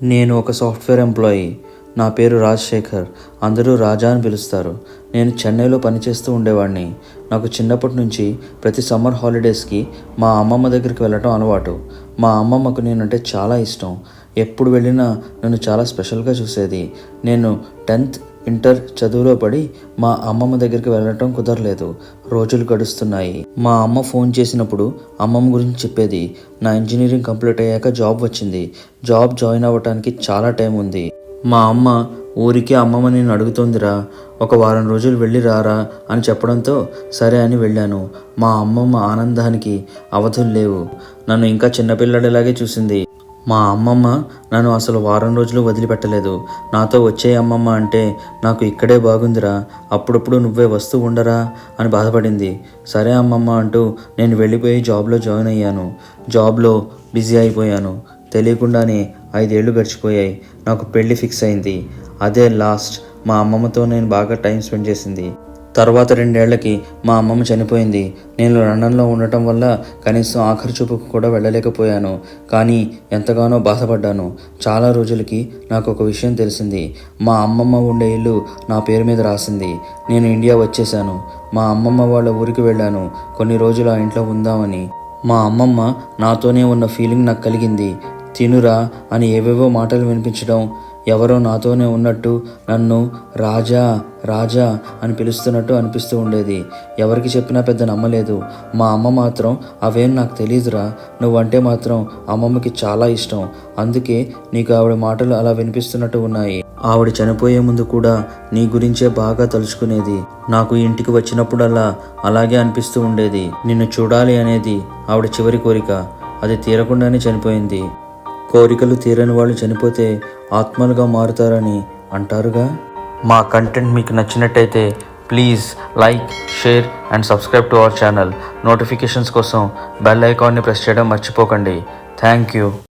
నేను ఒక software employee. నా పేరు రాజశేఖర్. అందరూ రాజా అని పిలుస్తారు. నేను చెన్నైలో పనిచేస్తూ ఉండేవాడిని. నాకు చిన్నప్పటి నుంచి ప్రతి సమ్మర్ హాలిడేస్కి మా అమ్మమ్మ దగ్గరికి వెళ్ళటం అలవాటు. మా అమ్మమ్మకు నేనంటే చాలా ఇష్టం. ఎప్పుడు వెళ్ళినా నన్ను చాలా స్పెషల్గా చూసేది. నేను 10th ఇంటర్ చదువులో పడి మా అమ్మమ్మ దగ్గరికి వెళ్ళటం కుదరలేదు. రోజులు గడుస్తున్నాయి. మా అమ్మ ఫోన్ చేసినప్పుడు అమ్మమ్మ గురించి చెప్పేది. నా ఇంజనీరింగ్ కంప్లీట్ అయ్యాక జాబ్ వచ్చింది. జాబ్ జాయిన్ అవ్వటానికి చాలా టైం ఉంది. మా అమ్మ ఊరికి అమ్మమ్మ నేను అడుగుతోందిరా, ఒక వారం రోజులు వెళ్ళి రారా అని చెప్పడంతో సరే అని వెళ్ళాను. మా అమ్మమ్మ ఆనందానికి అవధులు లేవు. నన్ను ఇంకా చిన్నపిల్లడిలాగే చూసింది. మా అమ్మమ్మ నన్ను అసలు వారం రోజులు వదిలిపెట్టలేదు. నాతో వచ్చే అమ్మమ్మ అంటే నాకు ఇక్కడే బాగుందిరా, అప్పుడప్పుడు నువ్వే వస్తూ ఉండరా అని బాధపడింది. సరే అమ్మమ్మ అంటూ నేను వెళ్ళిపోయి జాబ్లో జాయిన్ అయ్యాను. జాబ్లో బిజీ అయిపోయాను. తెలియకుండానే 5 ఏళ్ళు గడిచిపోయాయి. నాకు పెళ్ళి ఫిక్స్ అయింది. అదే లాస్ట్. మా అమ్మమ్మతో నేను బాగా టైం స్పెండ్ చేసింది. తర్వాత 2 ఏళ్లకి మా అమ్మమ్మ చనిపోయింది. నేను లండన్లో ఉండటం వల్ల కనీసం ఆఖరి చూపుకు కూడా వెళ్ళలేకపోయాను. కానీ ఎంతగానో బాధపడ్డాను. చాలా రోజులకి నాకు ఒక విషయం తెలిసింది. మా అమ్మమ్మ ఉండే ఇల్లు నా పేరు మీద రాసింది. నేను ఇండియా వచ్చేసాను. మా అమ్మమ్మ వాళ్ళ ఊరికి వెళ్ళాను కొన్ని రోజులు ఆ ఇంట్లో ఉందామని. మా అమ్మమ్మ నాతోనే ఉన్న ఫీలింగ్ నాకు కలిగింది. తినురా అని ఏవేవో మాటలు వినిపించడం, ఎవరో నాతోనే ఉన్నట్టు నన్ను రాజా రాజా అని పిలుస్తున్నట్టు అనిపిస్తూ ఉండేది. ఎవరికి చెప్పినా పెద్ద నమ్మలేదు. మా అమ్మ మాత్రం అవేం నాకు తెలియదురా, నువ్వంటే మాత్రం అమ్మమ్మకి చాలా ఇష్టం, అందుకే నీకు ఆవిడ మాటలు అలా వినిపిస్తున్నట్టు ఉన్నాయి. ఆవిడ చనిపోయే ముందు కూడా నీ గురించే బాగా తలుచుకునేది. నాకు ఇంటికి వచ్చినప్పుడల్లా అలాగే అనిపిస్తూ ఉండేది. నిన్ను చూడాలి అనేది ఆవిడ చివరి కోరిక. అది తీరకుండానే చనిపోయింది. కోరికలు తీరని వాళ్ళు చనిపోతే ఆత్మలుగా మారుతారని అంటారుగా. మా కంటెంట్ మీకు నచ్చినట్టయితే please like, share and subscribe to our channel. Notifications కోసం బెల్ ఐకాన్ని ప్రెస్ చేయడం మర్చిపోకండి. Thank you.